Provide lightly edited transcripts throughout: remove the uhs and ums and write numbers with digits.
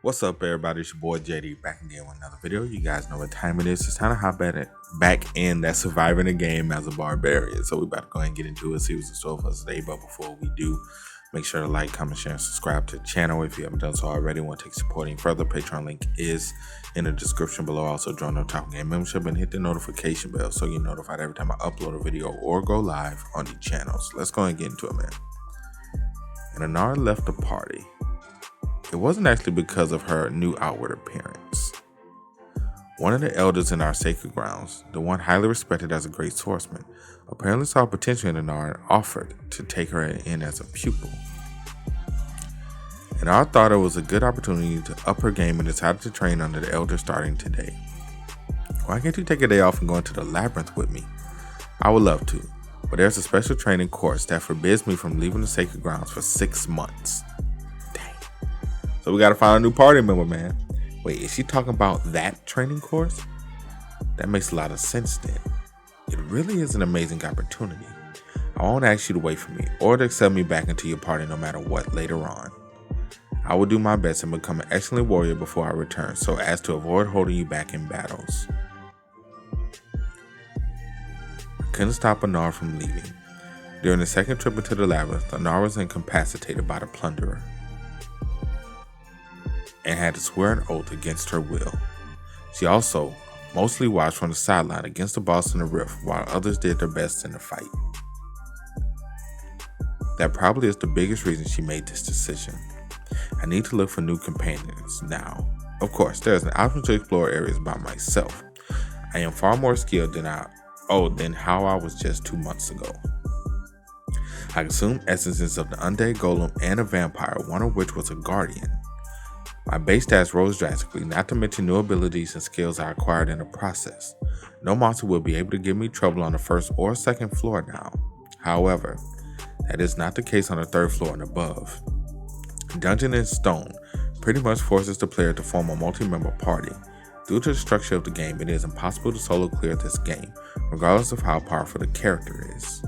What's up, everybody? It's your boy JD back again with another video. You guys know what time it is. It's time to hop back in that surviving the game as a barbarian. So we about to go ahead and get into it, see what's in store for us today. But before we do, make sure to like, comment, share, and subscribe to the channel if you haven't done so already. Want to take supporting further? Patreon link is in the description below. Also join the Talkie membership and hit the notification bell so you're notified every time I upload a video or go live on these channels. Let's go and get into it, man. And Anara left the party. It wasn't actually because of her new outward appearance. One of the elders in our sacred grounds, the one highly respected as a great swordsman, apparently saw potential in Anara and offered to take her in as a pupil. Anara thought it was a good opportunity to up her game and decided to train under the elder starting today. Why can't you take a day off and go into the Labyrinth with me? I would love to, but there's a special training course that forbids me from leaving the sacred grounds for 6 months. So we gotta find a new party member, man. Wait, is she talking about that training course? That makes a lot of sense then. It really is an amazing opportunity. I won't ask you to wait for me or to accept me back into your party no matter what later on. I will do my best and become an excellent warrior before I return so as to avoid holding you back in battles. I couldn't stop Anara from leaving. During the second trip into the Labyrinth, Anara was incapacitated by the plunderer and had to swear an oath against her will. She also mostly watched from the sideline against the boss in the rift while others did their best in the fight. That probably is the biggest reason she made this decision. I need to look for new companions now. Of course, there is an option to explore areas by myself. I am far more skilled than how I was just 2 months ago. I consumed essences of the undead golem and a vampire, one of which was a guardian. My base stats rose drastically, not to mention new abilities and skills I acquired in the process. No monster will be able to give me trouble on the first or second floor now. However, that is not the case on the third floor and above. Dungeon in Stone pretty much forces the player to form a multi-member party. Due to the structure of the game, it is impossible to solo clear this game, regardless of how powerful the character is.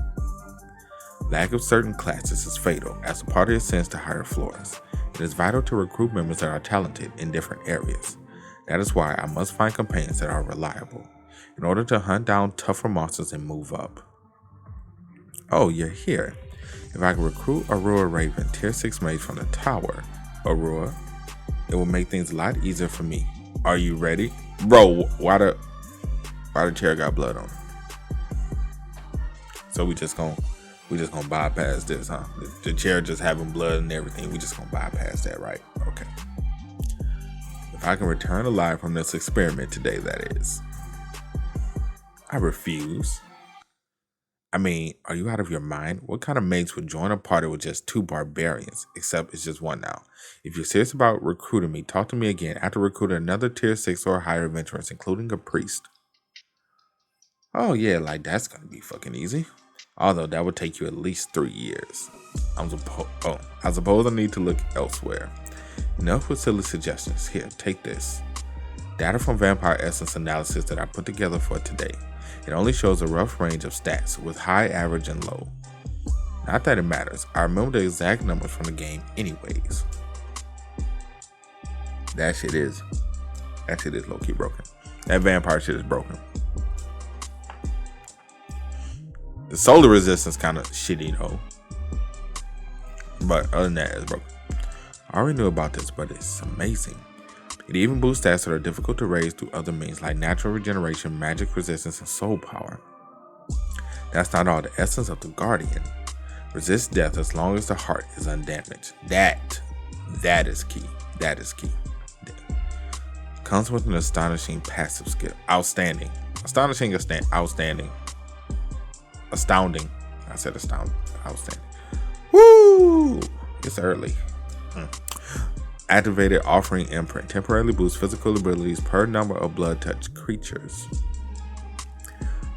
Lack of certain classes is fatal, as the party ascends to higher floors. It is vital to recruit members that are talented in different areas. That is why I must find companions that are reliable, in order to hunt down tougher monsters and move up. Oh, you're here. If I can recruit Aurora Raven, tier 6 mage from the tower, Aurora, it will make things a lot easier for me. Are you ready? Bro, why the chair got blood on it? So we just gonna bypass this, huh? The chair just having blood and everything. We just gonna bypass that, right? Okay. If I can return alive from this experiment today, that is. I refuse. I mean, are you out of your mind? What kind of mates would join a party with just 2 barbarians? Except it's just 1 now. If you're serious about recruiting me, talk to me again after recruiting another tier 6 or higher adventurers, including a priest. Oh yeah, like that's gonna be fucking easy. Although that would take you at least 3 years. I suppose I need to look elsewhere. Enough with silly suggestions. Here, take this. Data from vampire essence analysis that I put together for today. It only shows a rough range of stats with high, average, and low. Not that it matters. I remember the exact numbers from the game anyways. That shit is low-key broken. That vampire shit is broken. The solar resistance kind of shitty though. But other than that, it's broken. I already knew about this, but it's amazing. It even boosts stats that are difficult to raise through other means like natural regeneration, magic resistance, and soul power. That's not all. The essence of the Guardian resists death as long as the heart is undamaged. That is key. That is key. Comes with an astonishing passive skill. Outstanding. Astounding. I said astounding. Outstanding. Woo! It's early. Activated Offering Imprint. Temporarily boosts physical abilities per number of blood touch creatures.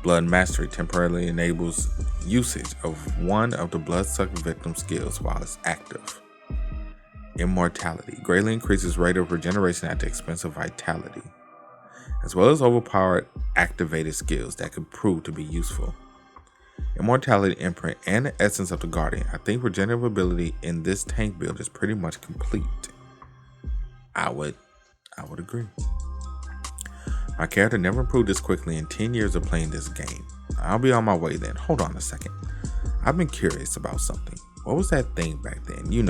Blood Mastery. Temporarily enables usage of one of the blood-sucked victim skills while it's active. Immortality. Greatly increases rate of regeneration at the expense of vitality, as well as overpowered activated skills that could prove to be useful. Immortality Imprint and the Essence of the Guardian. I think regenerative ability in this tank build is pretty much complete. I would agree. My character never improved this quickly in 10 years of playing this game. I'll be on my way then. Hold on a second. I've been curious about something. What was that thing back then? You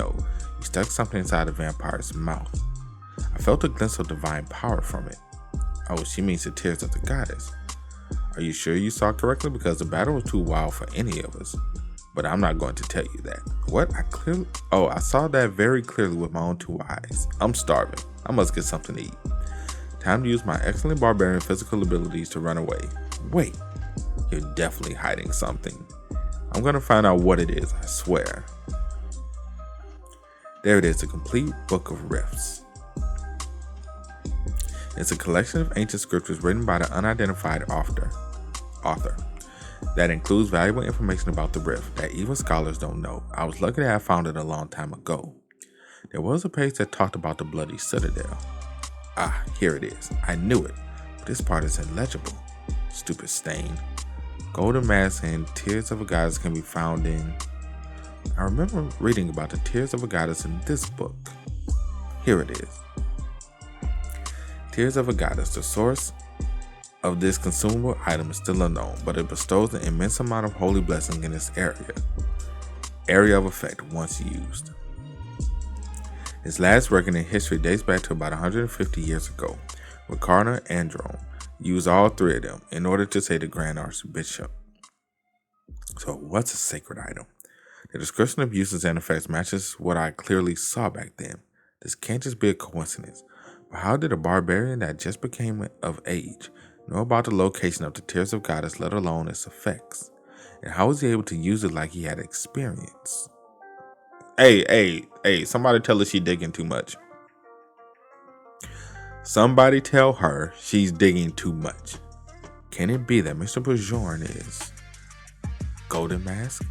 stuck something inside a vampire's mouth. I felt a glimpse of divine power from it. Oh, she means the tears of the goddess. Are you sure you saw correctly? Because the battle was too wild for any of us. But I'm not going to tell you that. What? I saw that very clearly with my own 2 eyes. I'm starving. I must get something to eat. Time to use my excellent barbarian physical abilities to run away. Wait, you're definitely hiding something. I'm going to find out what it is, I swear. There it is, the complete Book of Rifts. It's a collection of ancient scriptures written by the unidentified author that includes valuable information about the Rift that even scholars don't know. I was lucky to have found it a long time ago. There was a page that talked about the bloody citadel. Ah, here it is. I knew it, but this part is illegible. Stupid stain. Golden Mask and Tears of a Goddess can be found in... I remember reading about the Tears of a Goddess in this book. Here it is. Tears of a Goddess. The source of this consumable item is still unknown, but it bestows an immense amount of holy blessing in this area of effect once used. Its last record in history dates back to about 150 years ago, when Cardinal Andron used all 3 of them in order to save the Grand Archbishop. So what's a sacred item? The description of uses and effects matches what I clearly saw back then. This can't just be a coincidence. But how did a barbarian that just became of age know about the location of the Tears of Goddess, let alone its effects? And how was he able to use it like he had experience? Hey, somebody tell her she's digging too much. Somebody tell her she's digging too much. Can it be that Mr. Bjorn is Golden Mask?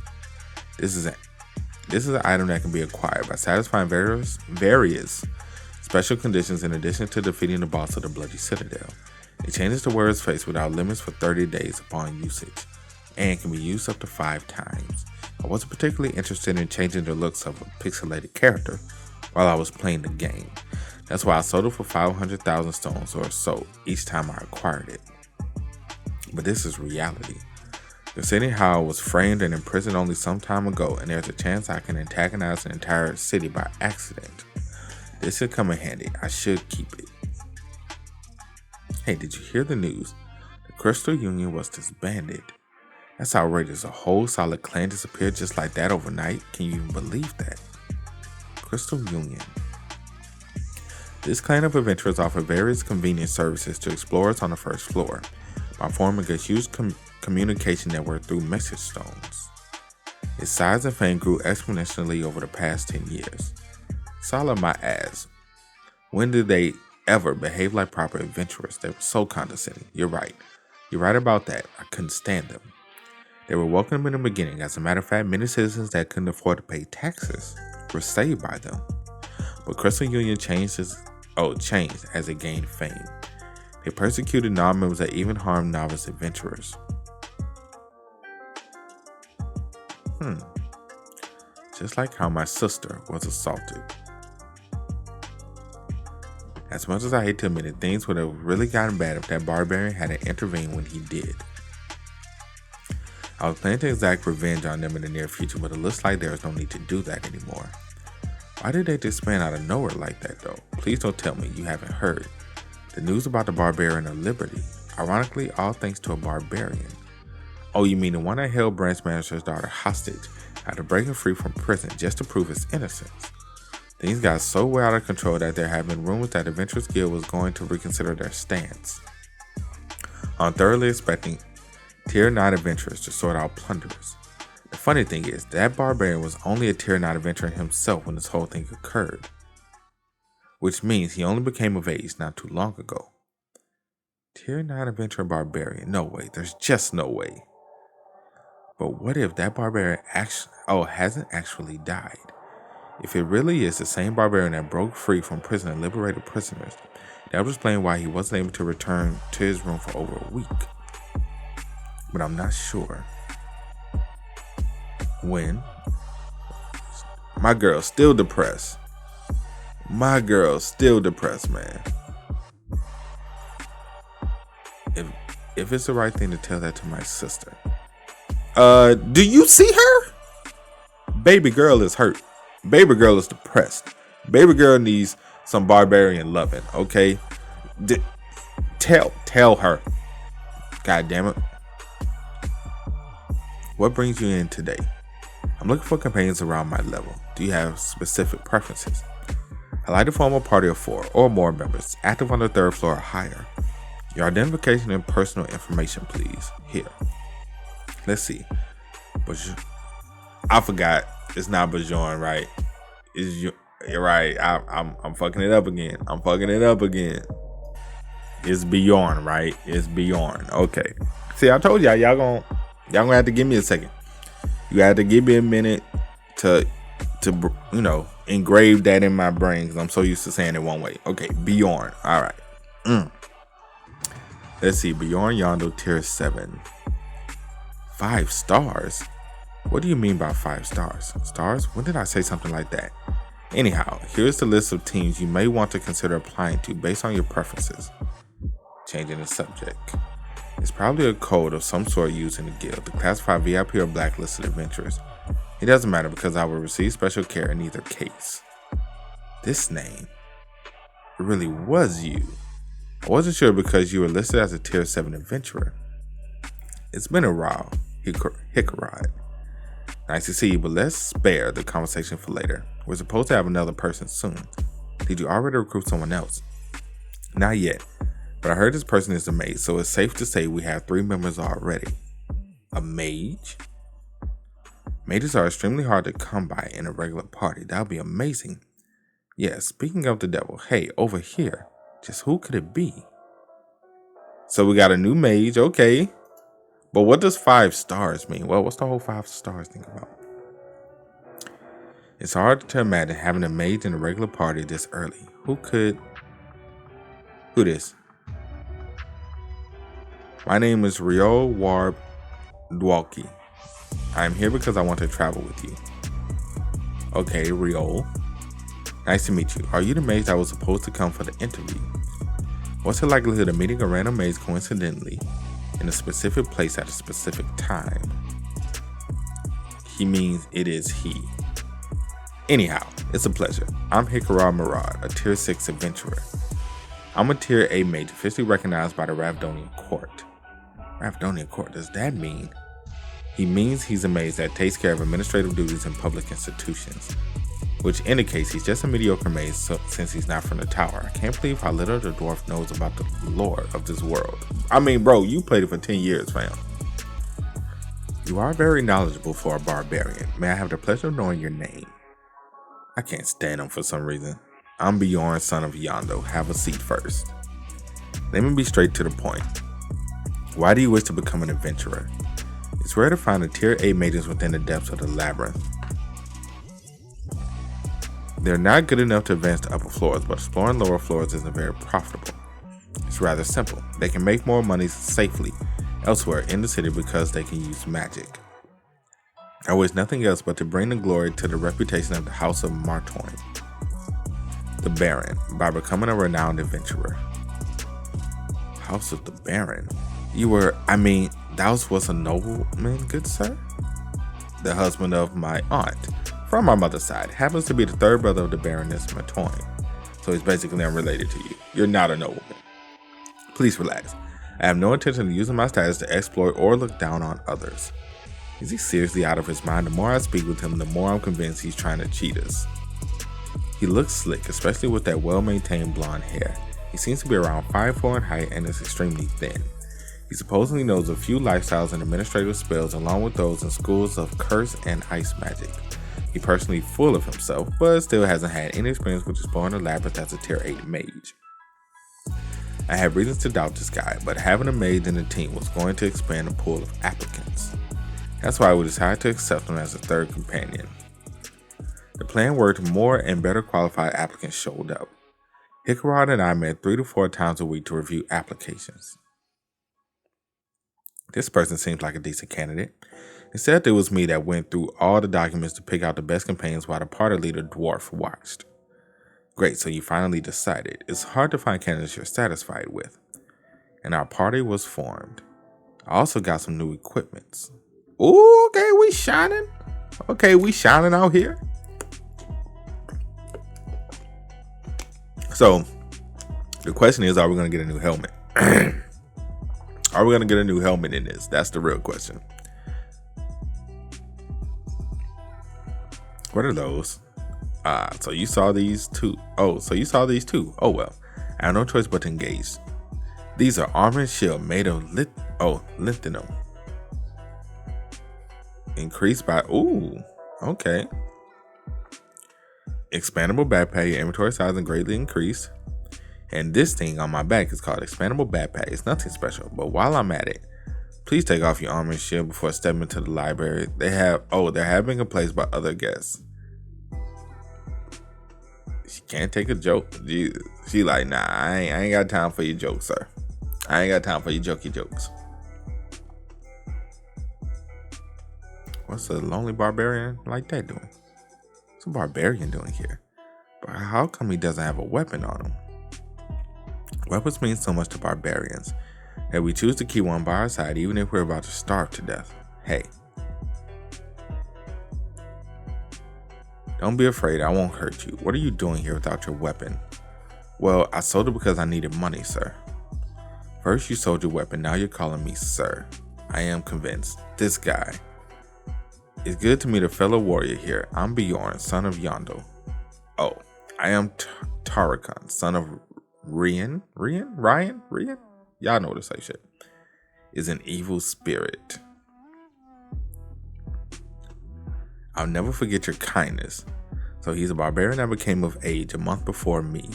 This is an item that can be acquired by satisfying various special conditions in addition to defeating the boss of the Bloody Citadel. It changes the wearer's face without limits for 30 days upon usage, and can be used up to 5 times. I wasn't particularly interested in changing the looks of a pixelated character while I was playing the game. That's why I sold it for 500,000 stones or so each time I acquired it. But this is reality. Considering how I was framed and imprisoned only some time ago, and there's a chance I can antagonize an entire city by accident. This should come in handy. I should keep it. Hey, did you hear the news? The Crystal Union was disbanded. That's outrageous. A whole solid clan disappeared just like that overnight. Can you even believe that? Crystal Union. This clan of adventurers offer various convenient services to explorers on the first floor by forming a huge communication network through message stones. Its size and fame grew exponentially over the past 10 years. Solid my ass. When did they ever behave like proper adventurers? They were so condescending. You're right. You're right about that. I couldn't stand them. They were welcome in the beginning. As a matter of fact, many citizens that couldn't afford to pay taxes were saved by them. But Crystal Union changed as it gained fame. They persecuted non-members that even harmed novice adventurers. Just like how my sister was assaulted. As much as I hate to admit it, things would have really gotten bad if that barbarian hadn't intervened when he did. I was planning to exact revenge on them in the near future, but it looks like there is no need to do that anymore. Why did they disband out of nowhere like that though? Please don't tell me you haven't heard. The news about the Barbarian of Liberty. Ironically, all thanks to a barbarian. Oh, you mean the one that held branch manager's daughter hostage after breaking free from prison just to prove his innocence? Things got so way out of control that there have been rumors that Adventurers Guild was going to reconsider their stance. I'm thoroughly expecting Tier 9 adventurers to sort out plunderers. The funny thing is, that barbarian was only a Tier 9 adventurer himself when this whole thing occurred. Which means he only became of age not too long ago. Tier 9 adventurer barbarian. No way. There's just no way. But what if that barbarian hasn't actually died? If it really is the same barbarian that broke free from prison and liberated prisoners, that would explain why he wasn't able to return to his room for over a week. But I'm not sure. When? My girl's still depressed. My girl's still depressed, man. If it's the right thing to tell that to my sister. Do you see her? Baby girl is hurt. Baby girl is depressed. Baby girl needs some barbarian loving, okay? Tell her. God damn it. What brings you in today? I'm looking for companions around my level. Do you have specific preferences? I like to form a party of 4 or more members, active on the 3rd floor or higher. Your identification and personal information, please. Here. Let's see. I forgot. It's not Bjorn, right? You're right. I'm fucking it up again. It's Bjorn, right? It's Bjorn. Okay. See, I told y'all gonna have to give me a second. You have to give me a minute to engrave that in my brain because I'm so used to saying it one way. Okay, Bjorn. All right. Let's see. Bjorn Yandel, tier 7. 5 stars? What do you mean by 5 stars? Stars? When did I say something like that? Anyhow, here's the list of teams you may want to consider applying to based on your preferences. Changing the subject. It's probably a code of some sort used in the guild to classify VIP or blacklisted adventurers. It doesn't matter because I will receive special care in either case. This name, it really was you. I wasn't sure because you were listed as a tier 7 adventurer. It's been a while, Hickarod. Nice to see you, but let's spare the conversation for later. We're supposed to have another person soon. Did you already recruit someone else? Not yet. But I heard this person is a mage, so it's safe to say we have 3 members already. A mage? Mages are extremely hard to come by in a regular party. That would be amazing. Yeah, speaking of the devil, hey, over here, just who could it be? So we got a new mage, okay. But what does 5 stars mean? Well, what's the whole 5 stars thing about? It's hard to imagine having a mage in a regular party this early. Who this? My name is Rio Warb Dwalkie. I am here because I want to travel with you. Okay, Rio. Nice to meet you. Are you the mage that was supposed to come for the interview? What's the likelihood of meeting a random mage coincidentally in a specific place at a specific time? He means it is he. Anyhow, it's a pleasure. I'm Hikara Marad, a tier 6 adventurer. I'm a tier 8 mage officially recognized by the Ravdonian court. Ravdonian court, does that mean? He means he's a mage that takes care of administrative duties in public institutions, which indicates he's just a mediocre mage since he's not from the tower. I can't believe how little the dwarf knows about the lore of this world. I mean, bro, you played it for 10 years, fam. You are very knowledgeable for a barbarian. May I have the pleasure of knowing your name? I can't stand him for some reason. I'm Bjorn, son of Yandel. Have a seat first. Let me be straight to the point. Why do you wish to become an adventurer? It's rare to find a tier 8 mages within the depths of the Labyrinth. They're not good enough to advance to upper floors, but exploring lower floors isn't very profitable. It's rather simple. They can make more money safely elsewhere in the city because they can use magic. I wish nothing else but to bring the glory to the reputation of the House of Martoin, the Baron, by becoming a renowned adventurer. House of the Baron? That was a nobleman, good sir? The husband of my aunt, from my mother's side, happens to be the 3rd brother of the Baroness Martoin, so he's basically unrelated to you. You're not a nobleman. Please relax. I have no intention of using my status to exploit or look down on others. Is he seriously out of his mind? The more I speak with him, the more I'm convinced he's trying to cheat us. He looks slick, especially with that well-maintained blonde hair. He seems to be around 5'4" in height and is extremely thin. He supposedly knows a few lifestyles and administrative spells along with those in schools of curse and ice magic. He's personally full of himself, but still hasn't had any experience with exploring the Labyrinth as a tier 8 mage. I have reasons to doubt this guy, but having a mage in the team was going to expand the pool of applicants. That's why we decided to accept him as a 3rd companion. The plan worked. More and better qualified applicants showed up. Hickarod and I met 3 to 4 times a week to review applications. This person seems like a decent candidate. Instead, it was me that went through all the documents to pick out the best companions while the party leader dwarf watched. Great, so you finally decided. It's hard to find candidates you're satisfied with. And our party was formed. I also got some new equipments. Ooh, okay, we shining. Okay, we shining out here. So, the question is, are we going to get a new helmet? Are we going to get a new helmet in this? That's the real question. What are those? So you saw these two. Oh, so you saw these two. Oh, well. I have no choice but to engage. These are armor and shield made of lanthanum. Increased by, ooh, okay. Expandable backpack, your inventory size and greatly increased. And this thing on my back is called expandable backpack. It's nothing special, but while I'm at it, please take off your armor and shield before stepping into the library. They're having a place by other guests. She can't take a joke. She like, nah, I ain't got time for your jokes, sir. I ain't got time for your jokey jokes. What's a lonely barbarian like that doing? What's a barbarian doing here? But how come he doesn't have a weapon on him? Weapons mean so much to barbarians that we choose to keep one by our side even if we're about to starve to death. Hey. Don't be afraid, I won't hurt you. What are you doing here without your weapon? Well, I sold it because I needed money, sir. First you sold your weapon, now you're calling me sir. I am convinced. This guy. It's good to meet a fellow warrior here. I'm Bjorn, son of Yandel. Oh, I am Tarakan, son of Ryan? Y'all know this like shit. Is an evil spirit. I'll never forget your kindness. So he's a barbarian that became of age a month before me.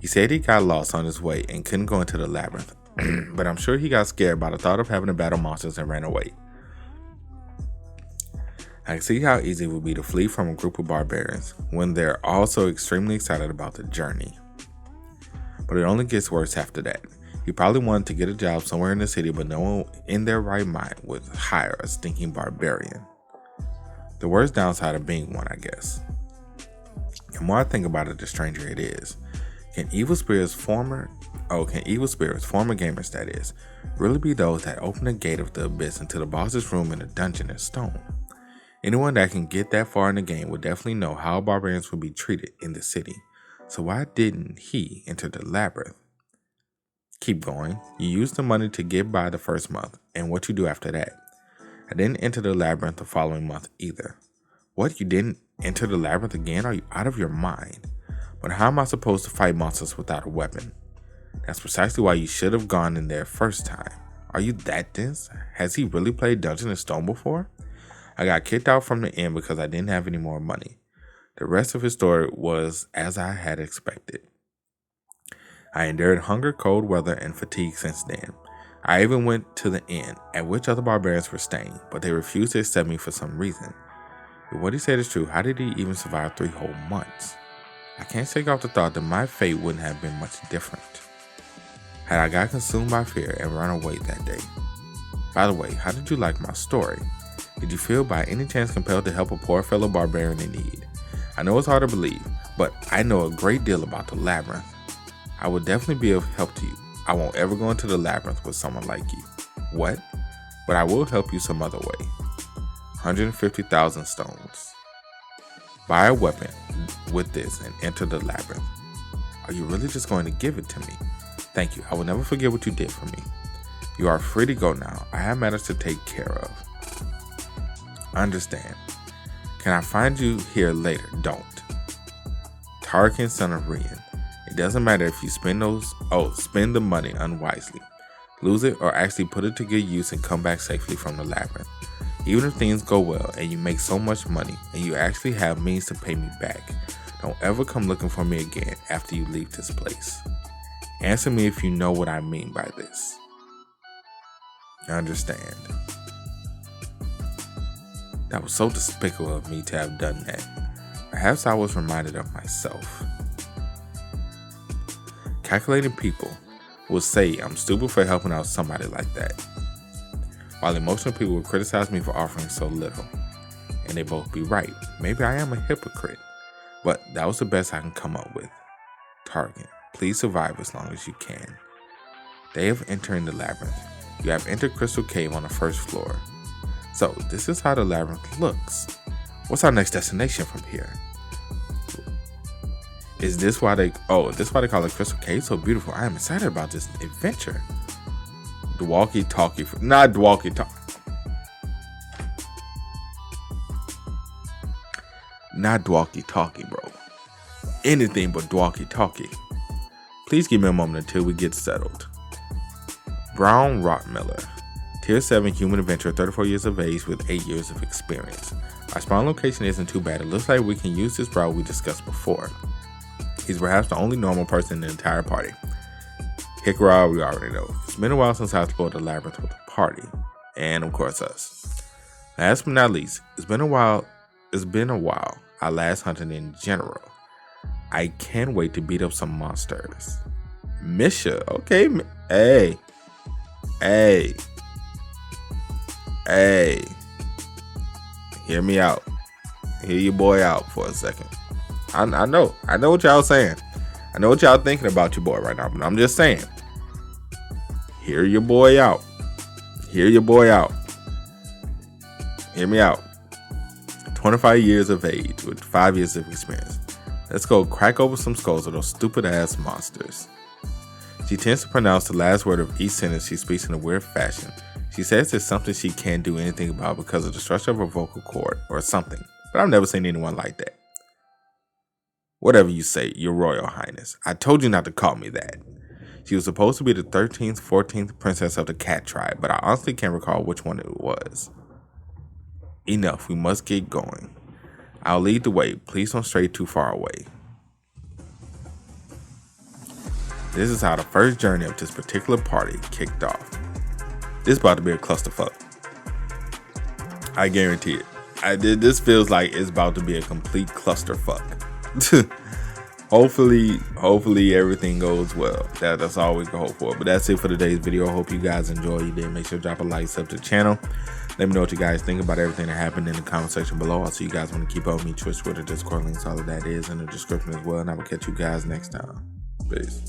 He said he got lost on his way and couldn't go into the labyrinth, but I'm sure he got scared by the thought of having to battle monsters and ran away. I can see how easy it would be to flee from a group of barbarians when they're also extremely excited about the journey. But it only gets worse after that. He probably wanted to get a job somewhere in the city, but no one in their right mind would hire a stinking barbarian. The worst downside of being one, I guess. The more I think about it, the stranger it is. Can evil spirits, former gamers that is, really be those that open the gate of the abyss into the boss's room in a dungeon in stone? Anyone that can get that far in the game would definitely know how barbarians would be treated in the city. So why didn't he enter the labyrinth? Keep going. You use the money to get by the first month, and what you do after that? I didn't enter the labyrinth the following month either. What, you didn't enter the labyrinth again? Are you out of your mind? But how am I supposed to fight monsters without a weapon? That's precisely why you should have gone in there first time. Are you that dense? Has he really played Dungeon and Stone before? I got kicked out from the inn because I didn't have any more money. The rest of his story was as I had expected. I endured hunger, cold weather, and fatigue since then. I even went to the inn at which other barbarians were staying, but they refused to accept me for some reason. If what he said is true, how did he even survive 3 whole months? I can't shake off the thought that my fate wouldn't have been much different had I got consumed by fear and run away that day. By the way, how did you like my story? Did you feel by any chance compelled to help a poor fellow barbarian in need? I know it's hard to believe, but I know a great deal about the labyrinth. I will definitely be of help to you. I won't ever go into the labyrinth with someone like you. What? But I will help you some other way. 150,000 stones. Buy a weapon with this and enter the labyrinth. Are you really just going to give it to me? Thank you. I will never forget what you did for me. You are free to go now. I have matters to take care of. I understand. Can I find you here later? Don't. Tarkin, son of Rian. It doesn't matter if you spend the money unwisely. Lose it or actually put it to good use and come back safely from the labyrinth. Even if things go well and you make so much money and you actually have means to pay me back, don't ever come looking for me again after you leave this place. Answer me if you know what I mean by this. I understand. That was so despicable of me to have done that. Perhaps I was reminded of myself. Calculating people will say I'm stupid for helping out somebody like that, while emotional people will criticize me for offering so little. And they both be right. Maybe I am a hypocrite. But that was the best I can come up with. Target, please survive as long as you can. They have entered the labyrinth. You have entered Crystal Cave on the first floor. So this is how the labyrinth looks. What's our next destination from here? Is this why they call it Crystal Cave so beautiful? I am excited about this adventure. Dwalkie Talkie, not Dwalkie Talkie. Not Dwalkie Talkie, bro. Anything but Dwalkie Talkie. Please give me a moment until we get settled. Brown Rockmiller, Tier 7 human adventurer, 34 years of age with 8 years of experience. Our spawn location isn't too bad. It looks like we can use this route we discussed before. He's perhaps the only normal person in the entire party. Hikra, we already know. It's been a while since I explored the labyrinth with the party. And of course us. Last but not least, it's been a while I last hunted in general. I can't wait to beat up some monsters. Misha, okay, hey. Hear me out. Hear your boy out for a second. I know what y'all saying. I know what y'all thinking about your boy right now, but I'm just saying. Hear your boy out. Hear your boy out. Hear me out. 25 years of age with 5 years of experience. Let's go crack over some skulls of those stupid ass monsters. She tends to pronounce the last word of each sentence she speaks in a weird fashion. She says it's something she can't do anything about because of the structure of her vocal cord or something, but I've never seen anyone like that. Whatever you say, Your Royal Highness. I told you not to call me that. She was supposed to be the 13th, 14th princess of the cat tribe, but I honestly can't recall which one it was. Enough, we must get going. I'll lead the way. Please don't stray too far away. This is how the first journey of this particular party kicked off. This is about to be a clusterfuck. I guarantee it. This feels like it's about to be a complete clusterfuck. Hopefully everything goes well. That's all we can hope for. But that's it for today's video. I hope you guys enjoy. You did. Make sure to drop a like, sub to the channel. Let me know what you guys think about everything that happened in the comment section below. Also, you guys want to keep up with me, Twitch, Twitter, Discord, links, all of that is in the description as well. And I will catch you guys next time. Peace.